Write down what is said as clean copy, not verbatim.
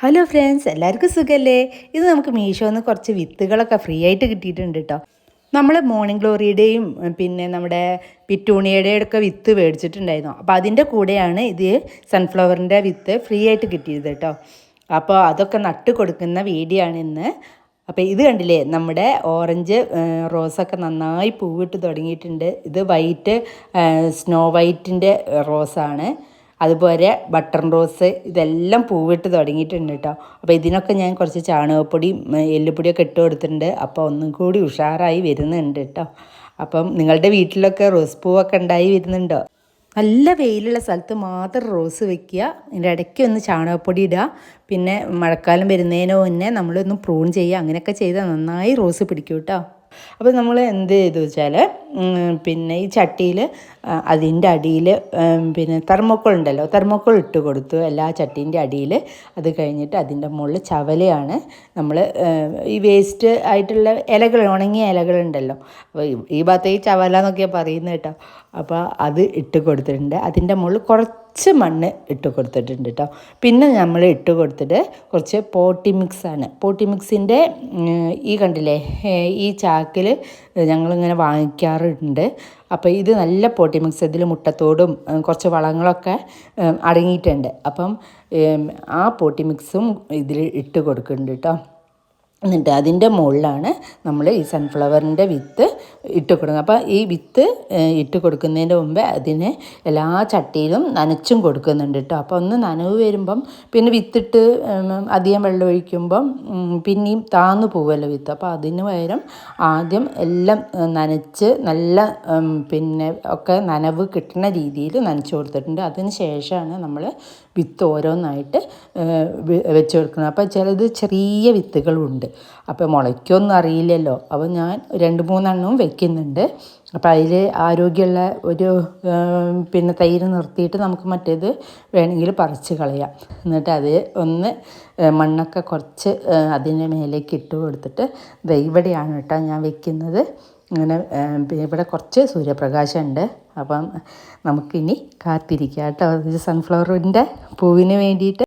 Hello friends, എല്ലാവർക്കും സുഖമല്ലേ? ഇത് നമുക്ക് മീഷോന്ന് കുറച്ച് വിത്തുകളൊക്കെ ഫ്രീ ആയിട്ട് കിട്ടിയിട്ടുണ്ട് കേട്ടോ. നമ്മൾ മോർണിംഗ് ഗ്ലോറിയുടെയും പിന്നെ നമ്മുടെ പിറ്റൂണിയുടെയും ഒക്കെ വിത്ത് മേടിച്ചിട്ടുണ്ടായിരുന്നു. അപ്പോൾ അതിൻ്റെ കൂടെയാണ് ഇത് സൺഫ്ലവറിൻ്റെ വിത്ത് ഫ്രീ ആയിട്ട് കിട്ടിയത് കേട്ടോ. അപ്പോൾ അതൊക്കെ നട്ട് കൊടുക്കുന്ന വീഡിയോ ആണ് ഇന്ന്. അപ്പോൾ ഇത് കണ്ടില്ലേ, നമ്മുടെ ഓറഞ്ച് റോസൊക്കെ നന്നായി പൂവിട്ട് തുടങ്ങിയിട്ടുണ്ട്. ഇത് വൈറ്റ് സ്നോ വൈറ്റിൻ്റെ റോസാണ്. അതുപോലെ ബട്ടൺ റോസ് ഇതെല്ലാം പൂവിട്ട് തുടങ്ങിയിട്ടുണ്ട് കേട്ടോ. അപ്പോൾ ഇതിനൊക്കെ ഞാൻ കുറച്ച് ചാണകപ്പൊടിയും എല്ലുപൊടിയൊക്കെ ഇട്ട് കൊടുത്തിട്ടുണ്ട്. അപ്പോൾ ഒന്നും കൂടി ഉഷാറായി വരുന്നുണ്ട് കേട്ടോ. അപ്പം നിങ്ങളുടെ വീട്ടിലൊക്കെ റോസ് പൂവൊക്കെ ഉണ്ടായി വരുന്നുണ്ടോ? നല്ല വെയിലുള്ള സ്ഥലത്ത് മാത്രം റോസ് വെക്കുക. ഇതിൻ്റെ ഇടയ്ക്ക് ഒന്ന് ചാണകപ്പൊടി ഇടുക. പിന്നെ മഴക്കാലം വരുന്നതിന് മുന്നേ നമ്മളൊന്ന് പ്രൂൺ ചെയ്യുക. അങ്ങനെയൊക്കെ ചെയ്താൽ നന്നായി റോസ് പിടിക്കും കേട്ടോ. അപ്പോൾ നമ്മൾ എന്ത് ചെയ്തു വെച്ചാൽ പിന്നെ ഈ ചട്ടിയിൽ അതിൻ്റെ അടിയിൽ പിന്നെ തെർമോക്കോൾ ഉണ്ടല്ലോ, തെർമോക്കോൾ ഇട്ട് കൊടുത്തു എല്ലാ ചട്ടീൻ്റെ അടിയിൽ. അത് കഴിഞ്ഞിട്ട് അതിൻ്റെ മുകളിൽ ചവലയാണ് നമ്മൾ ഈ വേസ്റ്റ് ആയിട്ടുള്ള ഇലകൾ, ഉണങ്ങിയ ഇലകളുണ്ടല്ലോ, അപ്പോൾ ഈ ഭാഗത്തേക്ക് ചവല എന്നൊക്കെയാണ് പറയുന്നത് കേട്ടോ. അപ്പോൾ അത് ഇട്ട് കൊടുത്തിട്ടുണ്ട്. അതിൻ്റെ മുകളിൽ കുറച്ച് മണ്ണ് ഇട്ട് കൊടുത്തിട്ടുണ്ട് കേട്ടോ. പിന്നെ നമ്മൾ ഇട്ട് കൊടുത്തിട്ട് കുറച്ച് പോട്ടി മിക്സാണ്. പോട്ടി മിക്സിൻ്റെ ഈ കണ്ടില്ലേ, ഈ ചാക്കിൽ ഞങ്ങളിങ്ങനെ വാങ്ങിക്കാറുണ്ട്. അപ്പോൾ ഇത് നല്ല പോട്ടി മിക്സ്. ഇതിൽ മുട്ടത്തോടും കുറച്ച് വളങ്ങളൊക്കെ അടങ്ങിയിട്ടുണ്ട്. അപ്പം ആ പോട്ടി മിക്സും ഇതിൽ ഇട്ട് കൊടുക്കുന്നുണ്ട് കേട്ടോ. എന്നിട്ട് അതിൻ്റെ മുകളിലാണ് നമ്മൾ ഈ സൺഫ്ലവറിൻ്റെ വിത്ത് ഇട്ട് കൊടുക്കുക. അപ്പോൾ ഈ വിത്ത് ഇട്ട് കൊടുക്കുന്നതിൻ്റെ മുമ്പേ അതിനെ എല്ലാ ചട്ടിയിലും നനച്ചും കൊടുക്കുന്നുണ്ട് കേട്ടോ. അപ്പോൾ ഒന്ന് നനവ് വരുമ്പം പിന്നെ വിത്തിട്ട് അധികം വെള്ളം ഒഴിക്കുമ്പം പിന്നെയും താന്നു പോവുമല്ലോ വിത്ത്. അപ്പോൾ അതിന് പകരം ആദ്യം എല്ലാം നനച്ച് നല്ല പിന്നെ ഒക്കെ നനവ് കിട്ടുന്ന രീതിയിൽ നനച്ച് കൊടുത്തിട്ടുണ്ട്. അതിന് ശേഷമാണ് നമ്മൾ വിത്ത് ഓരോന്നായിട്ട് വെച്ച് കൊടുക്കുന്നത്. അപ്പോൾ ചിലത് ചെറിയ വിത്തുകളുണ്ട്, അപ്പോൾ മുളയ്ക്കൊന്നും അറിയില്ലല്ലോ. അപ്പോൾ ഞാൻ 2-3 വെക്കുന്നുണ്ട്. അപ്പോൾ അതിൽ ആരോഗ്യമുള്ള ഒരു പിന്നെ തൈര് നിർത്തിയിട്ട് നമുക്ക് മറ്റേത് വേണമെങ്കിൽ പറിച്ച് കളയാം. എന്നിട്ട് അത് ഒന്ന് മണ്ണൊക്കെ കുറച്ച് അതിൻ്റെ മേലേക്ക് ഇട്ട് കൊടുത്തിട്ട് ഇവിടെയാണ് കേട്ടോ ഞാൻ വെക്കുന്നത്. അങ്ങനെ ഇവിടെ കുറച്ച് സൂര്യപ്രകാശമുണ്ട്. അപ്പം നമുക്കിനി കാത്തിരിക്കാം കേട്ടോ, സൺഫ്ലവറിൻ്റെ പൂവിന് വേണ്ടിയിട്ട്.